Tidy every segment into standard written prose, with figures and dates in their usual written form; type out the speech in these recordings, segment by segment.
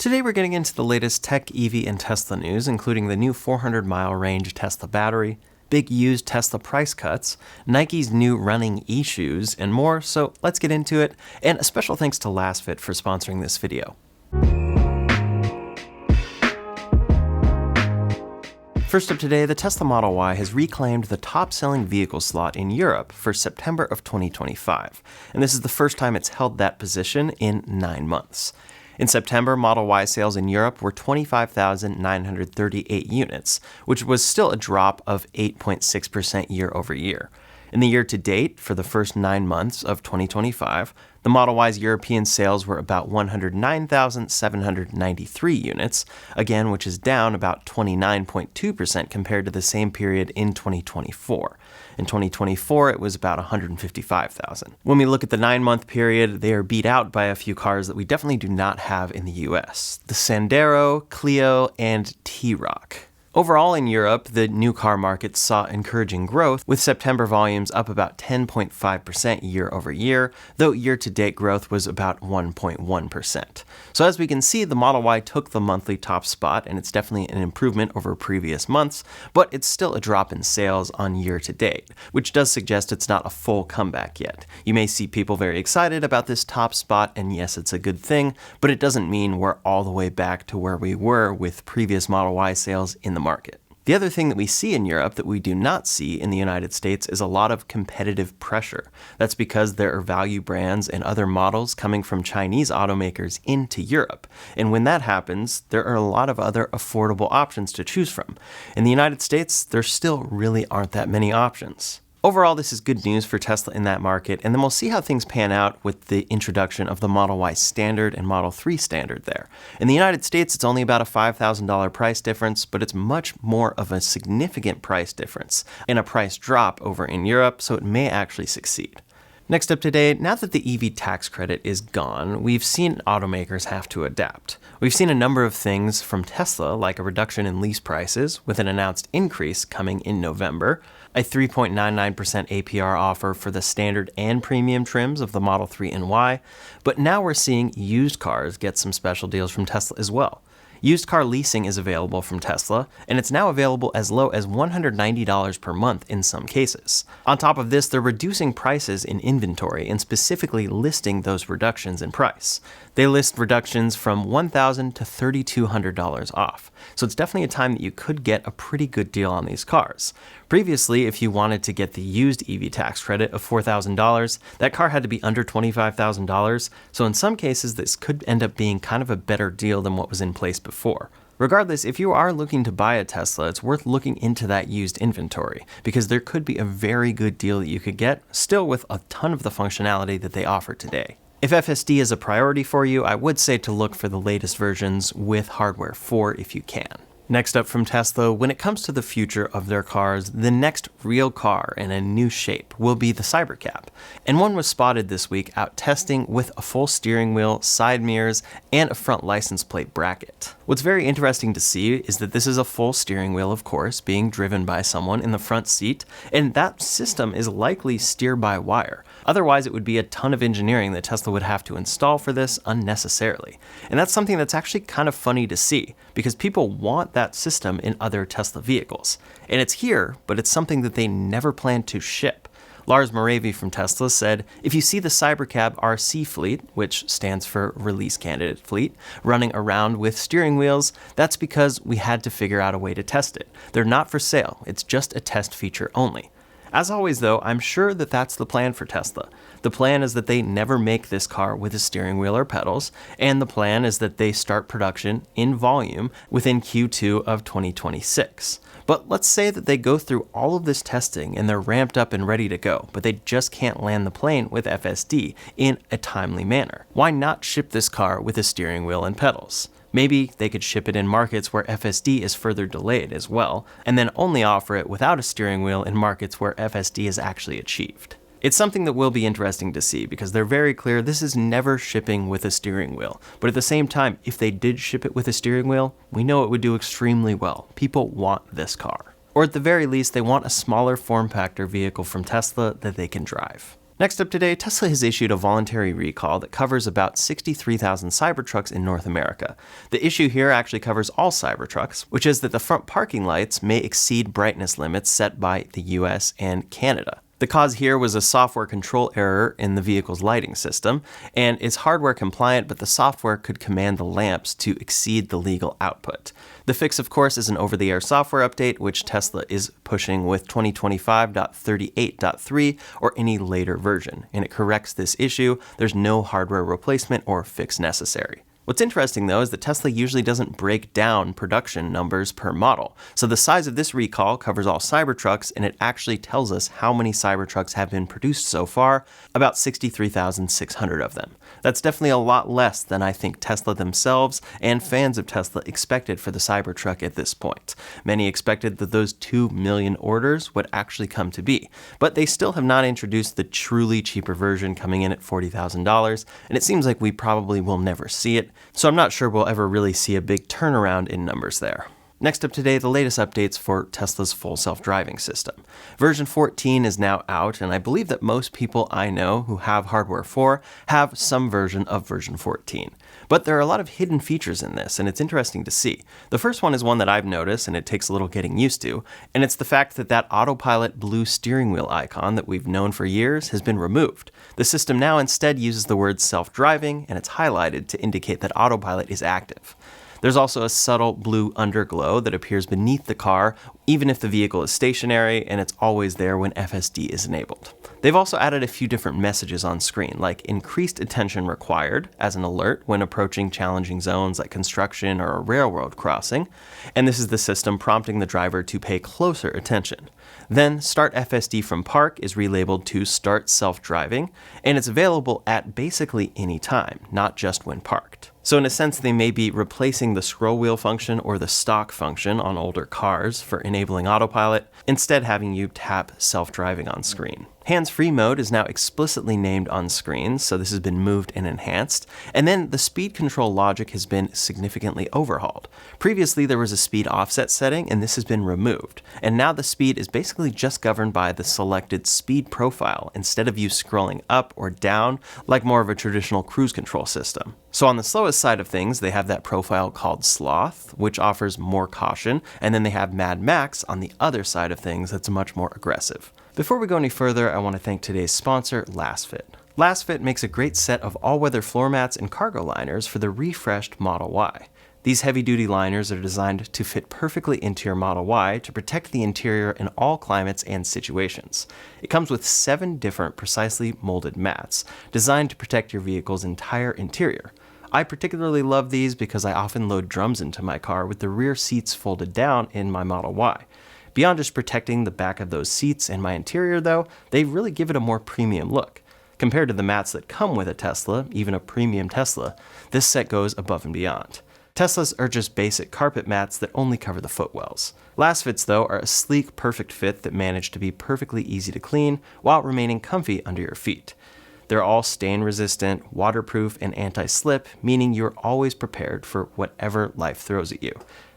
Today we're getting into the latest tech, EV, and Tesla news, including the new 400-mile range Tesla battery, big used Tesla price cuts, Nike's new running e-shoes, and more, so let's get into it, and a special thanks to Lasfit for sponsoring this video. First up today, the Tesla Model Y has reclaimed the top-selling vehicle slot in Europe for September of 2025, and this is the first time it's held that position in 9 months. In September, Model Y sales in Europe were 25,938 units, which was still a drop of 8.6% year over year. In the year to date, for the first 9 months of 2025, the Model Y's European sales were about 109,793 units, again, which is down about 29.2% compared to the same period in 2024. In 2024, it was about 155,000. When we look at the 9-month period, they are beat out by a few cars that we definitely do not have in the US: the Sandero, Clio, and T-Roc. Overall in Europe, the new car market saw encouraging growth, with September volumes up about 10.5% year over year, though year-to-date growth was about 1.1%. So as we can see, the Model Y took the monthly top spot, and it's definitely an improvement over previous months, but it's still a drop in sales on year-to-date, which does suggest it's not a full comeback yet. You may see people very excited about this top spot, and yes, it's a good thing, but it doesn't mean we're all the way back to where we were with previous Model Y sales in the market. The other thing that we see in Europe that we do not see in the United States is a lot of competitive pressure. That's because there are value brands and other models coming from Chinese automakers into Europe. And when that happens, there are a lot of other affordable options to choose from. In the United States, there still really aren't that many options. Overall, this is good news for Tesla in that market, and then we'll see how things pan out with the introduction of the Model Y Standard and Model 3 Standard there. In the United States, it's only about a $5,000 price difference, but it's much more of a significant price difference and a price drop over in Europe, so it may actually succeed. Next up today, now that the EV tax credit is gone, we've seen automakers have to adapt. We've seen a number of things from Tesla, like a reduction in lease prices, with an announced increase coming in November, a 3.99% APR offer for the standard and premium trims of the Model 3 and Y, but now we're seeing used cars get some special deals from Tesla as well. Used car leasing is available from Tesla, and it's now available as low as $190 per month in some cases. On top of this, they're reducing prices in inventory and specifically listing those reductions in price. They list reductions from $1,000 to $3,200 off, so it's definitely a time that you could get a pretty good deal on these cars. Previously, if you wanted to get the used EV tax credit of $4,000, that car had to be under $25,000, so in some cases this could end up being kind of a better deal than what was in place before. Regardless, if you are looking to buy a Tesla, it's worth looking into that used inventory, because there could be a very good deal that you could get, still with a ton of the functionality that they offer today. If FSD is a priority for you, I would say to look for the latest versions with hardware 4 if you can. Next up from Tesla, when it comes to the future of their cars, the next real car in a new shape will be the Cybercab. And one was spotted this week out testing with a full steering wheel, side mirrors, and a front license plate bracket. What's very interesting to see is that this is a full steering wheel, of course, being driven by someone in the front seat, and that system is likely steer-by-wire. Otherwise, it would be a ton of engineering that Tesla would have to install for this unnecessarily. And that's something that's actually kind of funny to see, because people want that system in other Tesla vehicles. And it's here, but it's something that they never plan to ship. Lars Moravy from Tesla said, "If you see the Cybercab RC fleet, which stands for Release Candidate Fleet, running around with steering wheels, that's because we had to figure out a way to test it. They're not for sale, it's just a test feature only." As always though, I'm sure that that's the plan for Tesla. The plan is that they never make this car with a steering wheel or pedals, and the plan is that they start production in volume within Q2 of 2026. But let's say that they go through all of this testing and they're ramped up and ready to go, but they just can't land the plane with FSD in a timely manner. Why not ship this car with a steering wheel and pedals? Maybe they could ship it in markets where FSD is further delayed as well, and then only offer it without a steering wheel in markets where FSD is actually achieved. It's something that will be interesting to see, because they're very clear this is never shipping with a steering wheel. But at the same time, if they did ship it with a steering wheel, we know it would do extremely well. People want this car. Or at the very least, they want a smaller form factor vehicle from Tesla that they can drive. Next up today, Tesla has issued a voluntary recall that covers about 63,000 Cybertrucks in North America. The issue here actually covers all Cybertrucks, which is that the front parking lights may exceed brightness limits set by the US and Canada. The cause here was a software control error in the vehicle's lighting system, and it's hardware compliant, but the software could command the lamps to exceed the legal output. The fix, of course, is an over-the-air software update, which Tesla is pushing with 2025.38.3 or any later version, and it corrects this issue. There's no hardware replacement or fix necessary. What's interesting, though, is that Tesla usually doesn't break down production numbers per model. So the size of this recall covers all Cybertrucks, and it actually tells us how many Cybertrucks have been produced so far, about 63,600 of them. That's definitely a lot less than I think Tesla themselves and fans of Tesla expected for the Cybertruck at this point. Many expected that those 2 million orders would actually come to be, but they still have not introduced the truly cheaper version coming in at $40,000, and it seems like we probably will never see it. So I'm not sure we'll ever really see a big turnaround in numbers there. Next up today, the latest updates for Tesla's full self-driving system. Version 14 is now out, and I believe that most people I know who have hardware 4 have some version of version 14. But there are a lot of hidden features in this, and it's interesting to see. The first one is one that I've noticed, and it takes a little getting used to, and it's the fact that that autopilot blue steering wheel icon that we've known for years has been removed. The system now instead uses the word self-driving, and it's highlighted to indicate that autopilot is active. There's also a subtle blue underglow that appears beneath the car, even if the vehicle is stationary, and it's always there when FSD is enabled. They've also added a few different messages on screen, like increased attention required as an alert when approaching challenging zones like construction or a railroad crossing, and this is the system prompting the driver to pay closer attention. Then Start FSD from Park is relabeled to Start Self-Driving, and it's available at basically any time, not just when parked. So in a sense, they may be replacing the scroll wheel function or the stock function on older cars for enabling autopilot, instead having you tap self-driving on screen. Hands-free mode is now explicitly named on screen, so this has been moved and enhanced. And then the speed control logic has been significantly overhauled. Previously, there was a speed offset setting, and this has been removed. And now the speed is basically just governed by the selected speed profile, instead of you scrolling up or down like more of a traditional cruise control system. So on the slowest side of things, they have that profile called Sloth, which offers more caution, and then they have Mad Max on the other side of things that's much more aggressive. Before we go any further, I want to thank today's sponsor, Lasfit. Lasfit makes a great set of all-weather floor mats and cargo liners for the refreshed Model Y. These heavy-duty liners are designed to fit perfectly into your Model Y to protect the interior in all climates and situations. It comes with 7 different precisely molded mats, designed to protect your vehicle's entire interior. I particularly love these because I often load drums into my car with the rear seats folded down in my Model Y. Beyond just protecting the back of those seats and my interior though, they really give it a more premium look. Compared to the mats that come with a Tesla, even a premium Tesla, this set goes above and beyond. Teslas are just basic carpet mats that only cover the footwells. Lasfits though are a sleek, perfect fit that manage to be perfectly easy to clean while remaining comfy under your feet. They're all stain resistant, waterproof, and anti-slip, meaning you're always prepared for whatever life throws at you.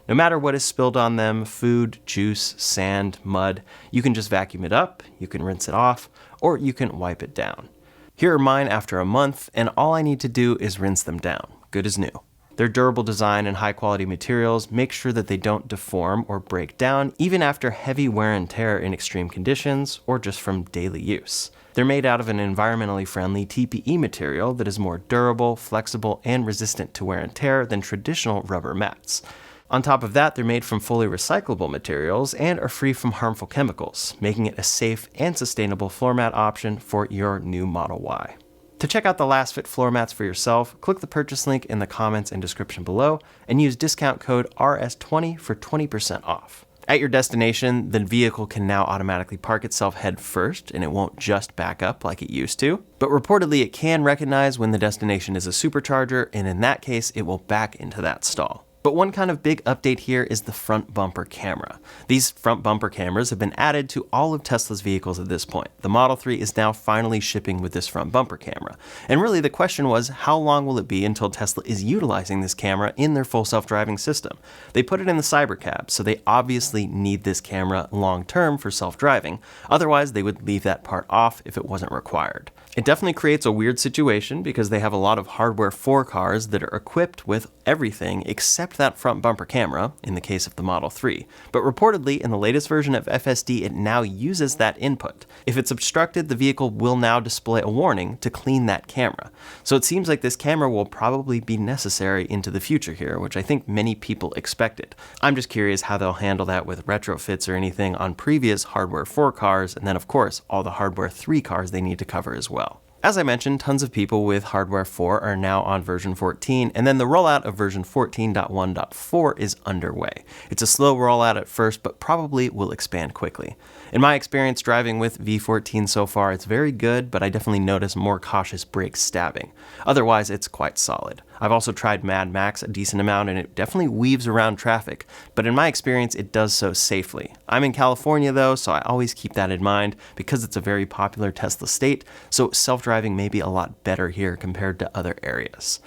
No matter what is spilled on them, food, juice, sand, mud, you can just vacuum it up, you can rinse it off, or you can wipe it down. Here are mine after a month, and all I need to do is rinse them down, good as new. Their durable design and high-quality materials make sure that they don't deform or break down even after heavy wear and tear in extreme conditions or just from daily use. They're made out of an environmentally friendly TPE material that is more durable, flexible, and resistant to wear and tear than traditional rubber mats. On top of that, they're made from fully recyclable materials and are free from harmful chemicals, making it a safe and sustainable floor mat option for your new Model Y. To check out the Lasfit floor mats for yourself, click the purchase link in the comments and description below and use discount code RS20 for 20% off. At your destination, the vehicle can now automatically park itself head first, and it won't just back up like it used to. But reportedly, it can recognize when the destination is a supercharger, and in that case, it will back into that stall. But one kind of big update here is the front bumper camera. These front bumper cameras have been added to all of Tesla's vehicles at this point. The Model 3 is now finally shipping with this front bumper camera. And really the question was, how long will it be until Tesla is utilizing this camera in their full self-driving system? They put it in the Cybercab, so they obviously need this camera long-term for self-driving. Otherwise, they would leave that part off if it wasn't required. It definitely creates a weird situation because they have a lot of hardware for cars that are equipped with everything except that front bumper camera, in the case of the Model 3. But reportedly, in the latest version of FSD, it now uses that input. If it's obstructed, the vehicle will now display a warning to clean that camera. So it seems like this camera will probably be necessary into the future here, which I think many people expected. I'm just curious how they'll handle that with retrofits or anything on previous hardware 4 cars, and then of course, all the hardware 3 cars they need to cover as well. As I mentioned, tons of people with hardware 4 are now on version 14, and then the rollout of version 14.1.4 is underway. It's a slow rollout at first, but probably will expand quickly. In my experience driving with V14 so far, it's very good, but I definitely notice more cautious brake stabbing. Otherwise, it's quite solid. I've also tried MagBak a decent amount, and it definitely weaves around traffic, but in my experience, it does so safely. I'm in California though, so I always keep that in mind because it's a very popular Tesla state, so self-driving may be a lot better here compared to other areas.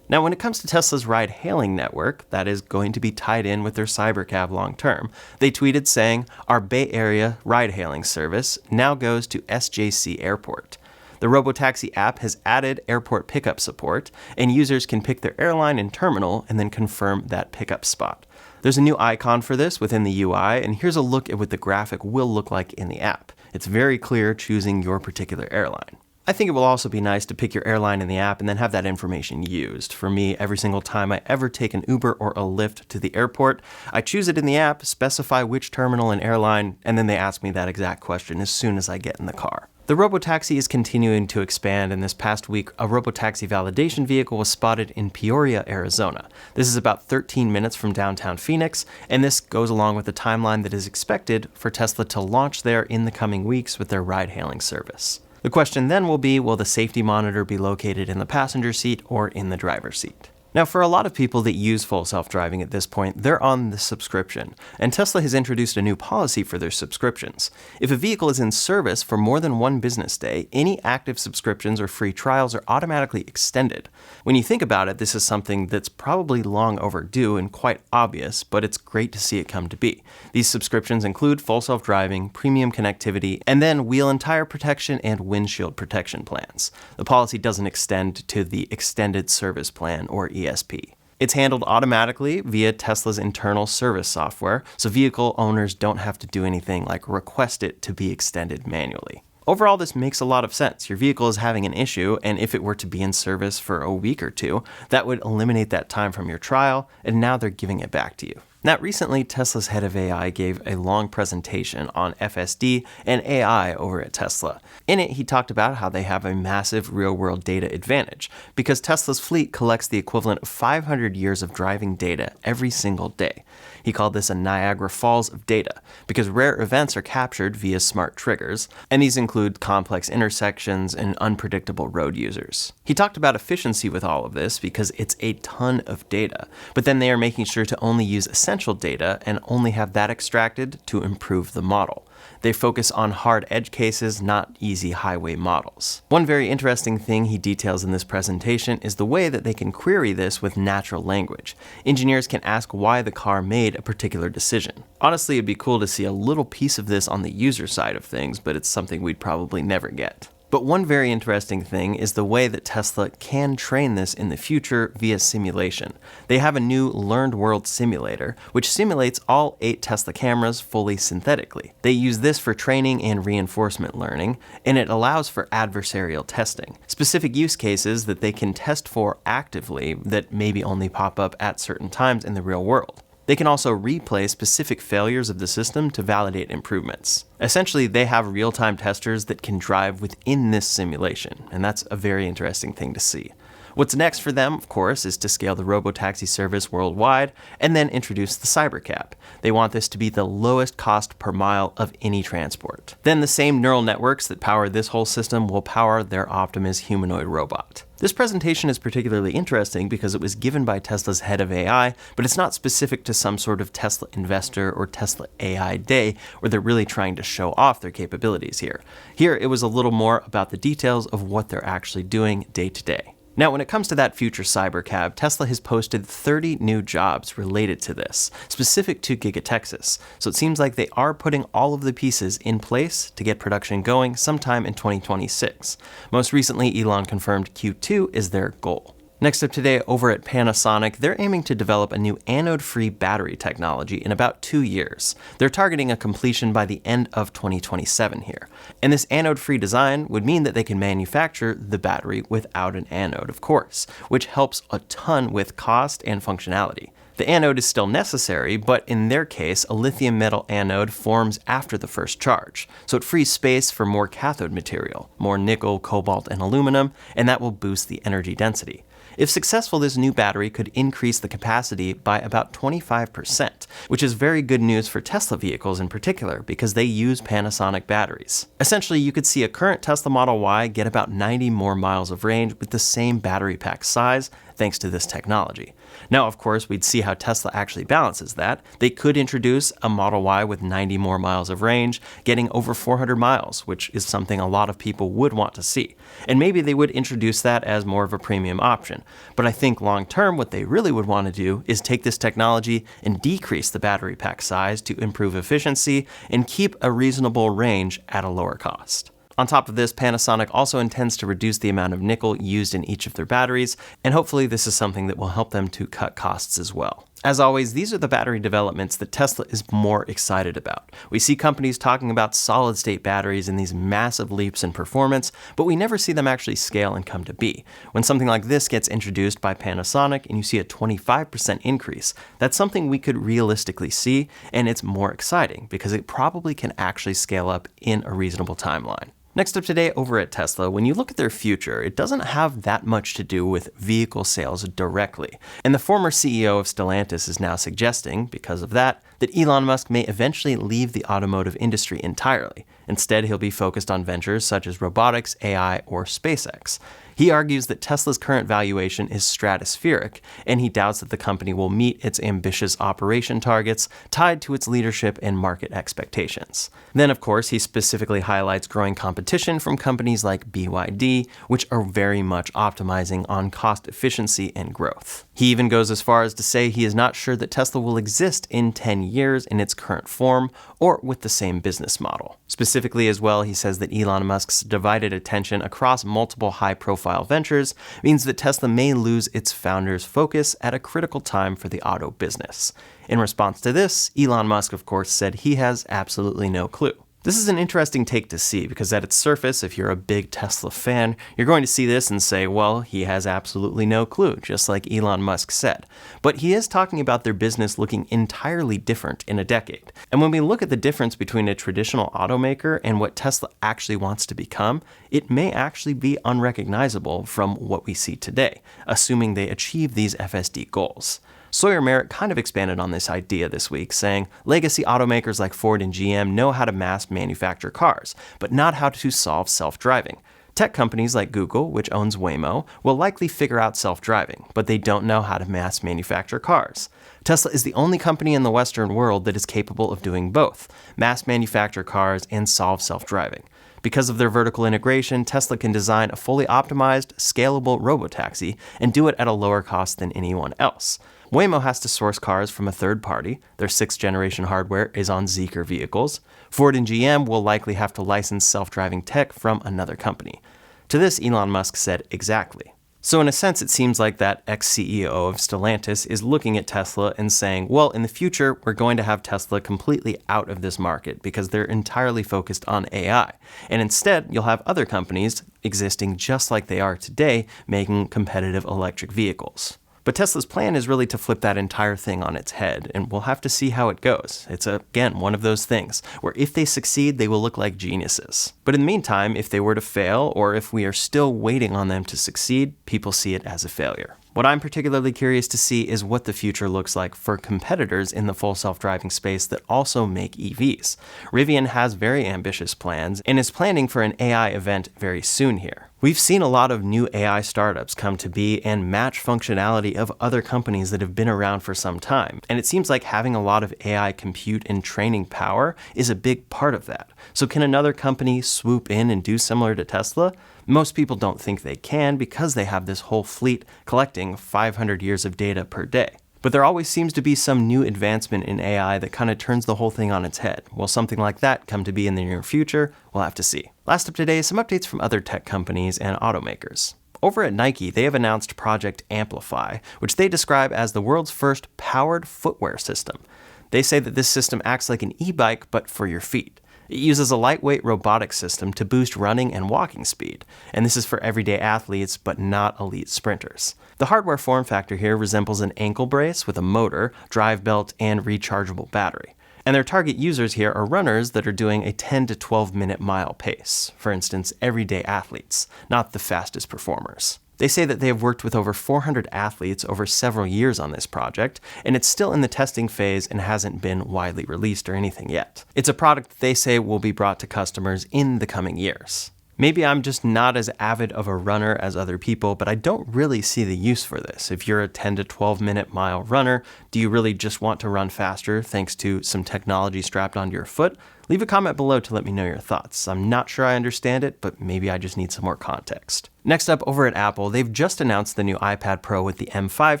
Now, when it comes to Tesla's ride-hailing network, that is going to be tied in with their Cybercab long-term, they tweeted saying, "Our Bay Area ride-hailing service now goes to SJC Airport." The Robotaxi app has added airport pickup support, and users can pick their airline and terminal and then confirm that pickup spot. There's a new icon for this within the UI, and here's a look at what the graphic will look like in the app. It's very clear choosing your particular airline. I think it will also be nice to pick your airline in the app and then have that information used. For me, every single time I ever take an Uber or a Lyft to the airport, I choose it in the app, specify which terminal and airline, and then they ask me that exact question as soon as I get in the car. The Robotaxi is continuing to expand, and this past week, a Robotaxi validation vehicle was spotted in Peoria, Arizona. This is about 13 minutes from downtown Phoenix, and this goes along with the timeline that is expected for Tesla to launch there in the coming weeks with their ride-hailing service. The question then will be, will the safety monitor be located in the passenger seat or in the driver's seat? Now, for a lot of people that use full self-driving at this point, they're on the subscription, and Tesla has introduced a new policy for their subscriptions. If a vehicle is in service for more than one business day, any active subscriptions or free trials are automatically extended. When you think about it, this is something that's probably long overdue and quite obvious, but it's great to see it come to be. These subscriptions include full self-driving, premium connectivity, and then wheel and tire protection and windshield protection plans. The policy doesn't extend to the extended service plan or ESP. It's handled automatically via Tesla's internal service software, so vehicle owners don't have to do anything like request it to be extended manually. Overall, this makes a lot of sense. Your vehicle is having an issue, and if it were to be in service for a week or two, that would eliminate that time from your trial, and now they're giving it back to you. Now, recently, Tesla's head of AI gave a long presentation on FSD and AI over at Tesla. In it, he talked about how they have a massive real-world data advantage because Tesla's fleet collects the equivalent of 500 years of driving data every single day. He called this a Niagara Falls of data because rare events are captured via smart triggers, and these include complex intersections and unpredictable road users. He talked about efficiency with all of this because it's a ton of data, but then they are making sure to only use essential data and only have that extracted to improve the model. They focus on hard edge cases, not easy highway models. One very interesting thing he details in this presentation is the way that they can query this with natural language. Engineers can ask why the car made a particular decision. Honestly, it'd be cool to see a little piece of this on the user side of things, but it's something we'd probably never get. But one very interesting thing is the way that Tesla can train this in the future via simulation. They have a new Learned World simulator, which simulates all 8 Tesla cameras fully synthetically. They use this for training and reinforcement learning, and it allows for adversarial testing, specific use cases that they can test for actively that maybe only pop up at certain times in the real world. They can also replay specific failures of the system to validate improvements. Essentially, they have real-time testers that can drive within this simulation, and that's a very interesting thing to see. What's next for them, of course, is to scale the Robotaxi service worldwide and then introduce the Cybercab. They want this to be the lowest cost per mile of any transport. Then the same neural networks that power this whole system will power their Optimus humanoid robot. This presentation is particularly interesting because it was given by Tesla's head of AI, but it's not specific to some sort of Tesla investor or Tesla AI day where they're really trying to show off their capabilities here. Here, it was a little more about the details of what they're actually doing day to day. Now, when it comes to that future Cybercab, Tesla has posted 30 new jobs related to this, specific to Giga Texas. So it seems like they are putting all of the pieces in place to get production going sometime in 2026. Most recently, Elon confirmed Q2 is their goal. Next up today, over at Panasonic, they're aiming to develop a new anode-free battery technology in about 2 years. They're targeting a completion by the end of 2027 here. And this anode-free design would mean that they can manufacture the battery without an anode, of course, which helps a ton with cost and functionality. The anode is still necessary, but in their case, a lithium metal anode forms after the first charge, so it frees space for more cathode material, more nickel, cobalt, and aluminum, and that will boost the energy density. If successful, this new battery could increase the capacity by about 25%, which is very good news for Tesla vehicles in particular because they use Panasonic batteries. Essentially, you could see a current Tesla Model Y get about 90 more miles of range with the same battery pack size thanks to this technology. Now, of course, we'd see how Tesla actually balances that. They could introduce a Model Y with 90 more miles of range, getting over 400 miles, which is something a lot of people would want to see. And maybe they would introduce that as more of a premium option. But I think long term, what they really would want to do is take this technology and decrease the battery pack size to improve efficiency and keep a reasonable range at a lower cost. On top of this, Panasonic also intends to reduce the amount of nickel used in each of their batteries, and hopefully this is something that will help them to cut costs as well. As always, these are the battery developments that Tesla is more excited about. We see companies talking about solid-state batteries and these massive leaps in performance, but we never see them actually scale and come to be. When something like this gets introduced by Panasonic and you see a 25% increase, that's something we could realistically see, and it's more exciting because it probably can actually scale up in a reasonable timeline. Next up today, over at Tesla, when you look at their future, it doesn't have that much to do with vehicle sales directly. And the former CEO of Stellantis is now suggesting, because of that Elon Musk may eventually leave the automotive industry entirely. Instead, he'll be focused on ventures such as robotics, AI, or SpaceX. He argues that Tesla's current valuation is stratospheric, and he doubts that the company will meet its ambitious operation targets tied to its leadership and market expectations. Then, of course, he specifically highlights growing competition from companies like BYD, which are very much optimizing on cost efficiency and growth. He even goes as far as to say he is not sure that Tesla will exist in 10 years in its current form or with the same business model. Specifically as well, he says that Elon Musk's divided attention across multiple high-profile ventures means that Tesla may lose its founder's focus at a critical time for the auto business. In response to this, Elon Musk, of course, said he has absolutely no clue. This is an interesting take to see because at its surface, if you're a big Tesla fan, you're going to see this and say, well, he has absolutely no clue, just like Elon Musk said. But he is talking about their business looking entirely different in a decade. And when we look at the difference between a traditional automaker and what Tesla actually wants to become, it may actually be unrecognizable from what we see today, assuming they achieve these FSD goals. Sawyer Merritt kind of expanded on this idea this week, saying, legacy automakers like Ford and GM know how to mass manufacture cars, but not how to solve self-driving. Tech companies like Google, which owns Waymo, will likely figure out self-driving, but they don't know how to mass manufacture cars. Tesla is the only company in the Western world that is capable of doing both, mass manufacture cars and solve self-driving. Because of their vertical integration, Tesla can design a fully optimized, scalable robotaxi and do it at a lower cost than anyone else. Waymo has to source cars from a third party. Their 6th generation hardware is on Zeekr vehicles. Ford and GM will likely have to license self-driving tech from another company. To this, Elon Musk said exactly. So in a sense, it seems like that ex-CEO of Stellantis is looking at Tesla and saying, well, in the future, we're going to have Tesla completely out of this market because they're entirely focused on AI. And instead, you'll have other companies existing just like they are today, making competitive electric vehicles. But Tesla's plan is really to flip that entire thing on its head, and we'll have to see how it goes. It's, again, one of those things where if they succeed, they will look like geniuses. But in the meantime, if they were to fail, or if we are still waiting on them to succeed, people see it as a failure. What I'm particularly curious to see is what the future looks like for competitors in the full self-driving space that also make EVs. Rivian has very ambitious plans and is planning for an AI event very soon here. We've seen a lot of new AI startups come to be and match functionality of other companies that have been around for some time, and it seems like having a lot of AI compute and training power is a big part of that. So can another company swoop in and do similar to Tesla? Most people don't think they can because they have this whole fleet collecting 500 years of data per day. But there always seems to be some new advancement in AI that kind of turns the whole thing on its head. Will something like that come to be in the near future? We'll have to see. Last up today, some updates from other tech companies and automakers. Over at Nike, they have announced Project Amplify, which they describe as the world's first powered footwear system. They say that this system acts like an e-bike, but for your feet. It uses a lightweight robotic system to boost running and walking speed, and this is for everyday athletes but not elite sprinters. The hardware form factor here resembles an ankle brace with a motor, drive belt, and rechargeable battery. And their target users here are runners that are doing a 10 to 12 minute mile pace, for instance, everyday athletes, not the fastest performers. They say that they have worked with over 400 athletes over several years on this project, and it's still in the testing phase and hasn't been widely released or anything yet. It's a product that they say will be brought to customers in the coming years. Maybe I'm just not as avid of a runner as other people, but I don't really see the use for this. If you're a 10 to 12 minute mile runner, do you really just want to run faster thanks to some technology strapped onto your foot? Leave a comment below to let me know your thoughts. I'm not sure I understand it, but maybe I just need some more context. Next up, over at Apple, they've just announced the new iPad Pro with the M5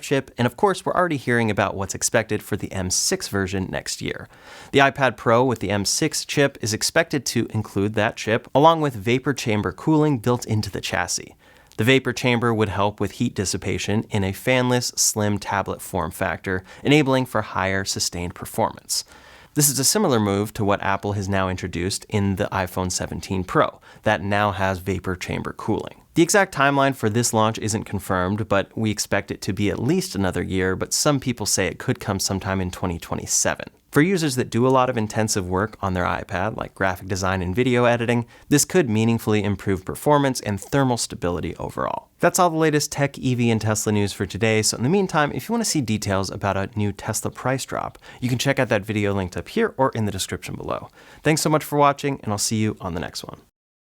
chip, and of course, we're already hearing about what's expected for the M6 version next year. The iPad Pro with the M6 chip is expected to include that chip, along with vapor chamber cooling built into the chassis. The vapor chamber would help with heat dissipation in a fanless, slim tablet form factor, enabling for higher sustained performance. This is a similar move to what Apple has now introduced in the iPhone 17 Pro, that now has vapor chamber cooling. The exact timeline for this launch isn't confirmed, but we expect it to be at least another year, but some people say it could come sometime in 2027. For users that do a lot of intensive work on their iPad, like graphic design and video editing, this could meaningfully improve performance and thermal stability overall. That's all the latest tech, EV, and Tesla news for today, so in the meantime, if you want to see details about a new Tesla price drop, you can check out that video linked up here or in the description below. Thanks so much for watching, and I'll see you on the next one.